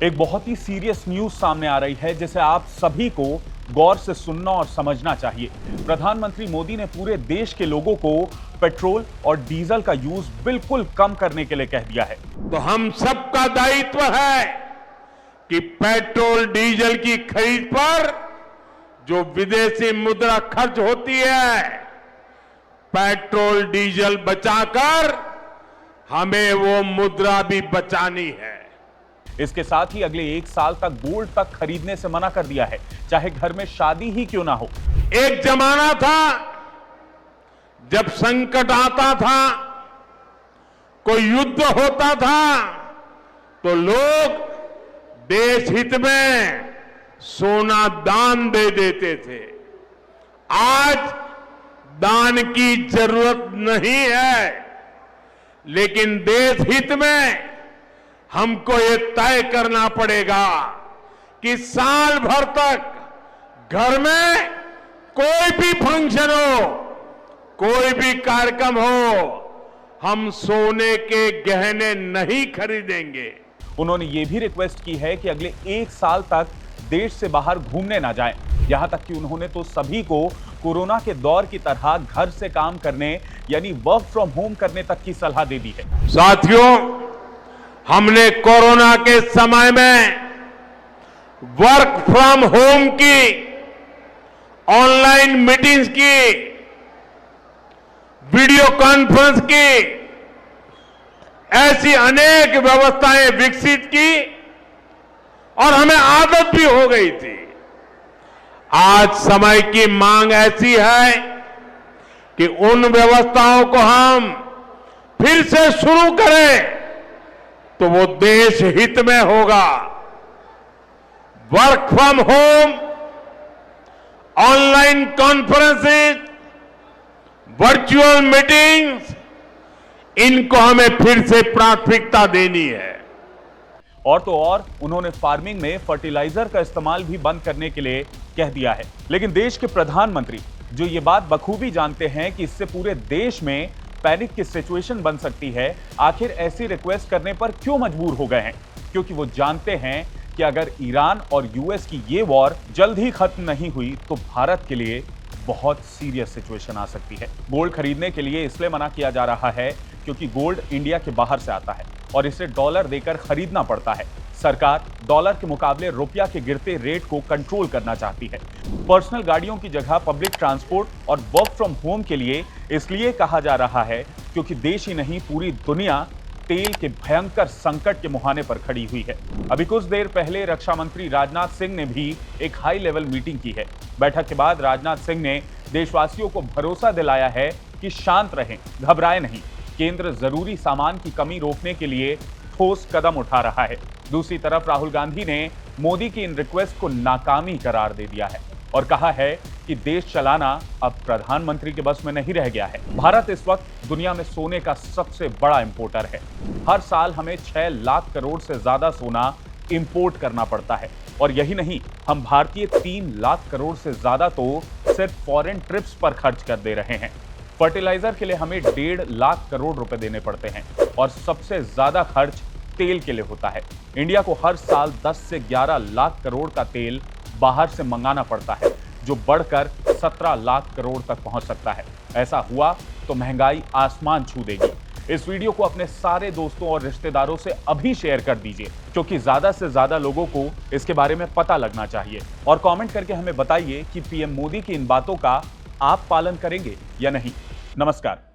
एक बहुत ही serious news सामने आ रही है जिसे आप सभी को गौर से सुनना और समझना चाहिए। प्रधानमंत्री मोदी ने पूरे देश के लोगों को पेट्रोल और डीजल का यूज बिल्कुल कम करने के लिए कह दिया है। तो हम सबका दायित्व है कि पेट्रोल डीजल की खरीद पर जो विदेशी मुद्रा खर्च होती है, पेट्रोल डीजल बचाकर हमें वो मुद्रा भी बचानी है। इसके साथ ही अगले 1 साल तक गोल्ड तक खरीदने से मना कर दिया है, चाहे घर में शादी ही क्यों ना हो। एक जमाना था जब संकट आता था, कोई युद्ध होता था, तो लोग देश हित में सोना दान दे देते थे। आज दान की जरूरत नहीं है, लेकिन देश हित में हमको ये तय करना पड़ेगा कि साल भर तक घर में कोई भी फंक्शन हो, कोई भी कार्यक्रम हो, हम सोने के गहने नहीं खरीदेंगे। उन्होंने ये भी रिक्वेस्ट की है कि अगले 1 साल तक देश से बाहर घूमने ना जाएं। यहां तक कि उन्होंने तो सभी को कोरोना के दौर की तरह घर से काम करने यानी वर्क फ्रॉम होम करने तक की सलाह दे दी है। साथियों, हमने कोरोना के समय में वर्क फ्रॉम होम की, ऑनलाइन मीटिंग्स की, वीडियो कॉन्फ्रेंस की, ऐसी अनेक व्यवस्थाएं विकसित की और हमें आदत भी हो गई थी। आज समय की मांग ऐसी है कि उन व्यवस्थाओं को हम फिर से शुरू करें तो वो देश हित में होगा। Work from home, online conferences, virtual meetings, इनको हमें फिर से प्राथमिकता देनी है। और तो और उन्होंने फार्मिंग में फर्टिलाइजर का इस्तेमाल भी बंद करने के लिए कह दिया है। लेकिन देश के प्रधानमंत्री जो ये बात बखूबी जानते हैं कि इससे पूरे देश में पैनिक की सिचुएशन बन सकती है, आखिर ऐसी रिक्वेस्ट करने पर क्यों मजबूर हो गए हैं? क्योंकि वो जानते हैं कि अगर ईरान और यूएस की ये वॉर जल्द ही खत्म नहीं हुई तो भारत के लिए बहुत सीरियस सिचुएशन आ सकती है। गोल्ड खरीदने के लिए इसलिए मना किया जा रहा है क्योंकि गोल्ड इंडिया के बाहर से आता है और इसे डॉलर देकर खरीदना पड़ता है। सरकार डॉलर के मुकाबले रुपया के गिरते रेट को कंट्रोल करना चाहती है। पर्सनल गाड़ियों की जगह पब्लिक ट्रांसपोर्ट और वर्क फ्रॉम होम के लिए इसलिए कहा जा रहा है क्योंकि देश ही नहीं पूरी दुनिया तेल के भयंकर संकट के मुहाने पर खड़ी हुई है। अभी कुछ देर पहले रक्षा मंत्री राजनाथ सिंह ने भी एक हाई लेवल मीटिंग की है। बैठक के बाद राजनाथ सिंह ने देशवासियों को भरोसा दिलाया है कि शांत रहें, घबराएं नहीं। केंद्र जरूरी सामान की कमी रोकने के लिए ठोस कदम उठा रहा है। दूसरी तरफ राहुल गांधी ने मोदी की इन रिक्वेस्ट को नाकामी करार दे दिया है और कहा है कि देश चलाना अब प्रधानमंत्री के बस में नहीं रह गया है। भारत इस वक्त दुनिया में सोने का सबसे बड़ा इंपोर्टर है। हर साल हमें 6 लाख करोड़ से ज्यादा सोना इंपोर्ट करना पड़ता है और यही नहीं, हम भारतीय 3 लाख करोड़ से ज्यादा तो सिर्फ फॉरेन ट्रिप्स पर खर्च कर दे रहे हैं। फर्टिलाइजर के लिए हमें 1.5 लाख करोड़ रुपए देने पड़ते हैं और सबसे ज्यादा खर्च तेल के लिए होता है। इंडिया को हर साल 10 से 11 लाख करोड़ का तेल बाहर से मंगाना पड़ता है, जो बढ़कर 17 लाख करोड़ तक पहुंच सकता है। ऐसा हुआ तो महंगाई आसमान छू देगी। इस वीडियो को अपने सारे दोस्तों और रिश्तेदारों से अभी शेयर कर दीजिए, क्योंकि ज्यादा से ज्यादा लोगों को इसके बारे में पता लगना चाहिए। और कमेंट करके हमें बताइए कि पीएम मोदी की इन बातों का आप पालन करेंगे या नहीं। नमस्कार।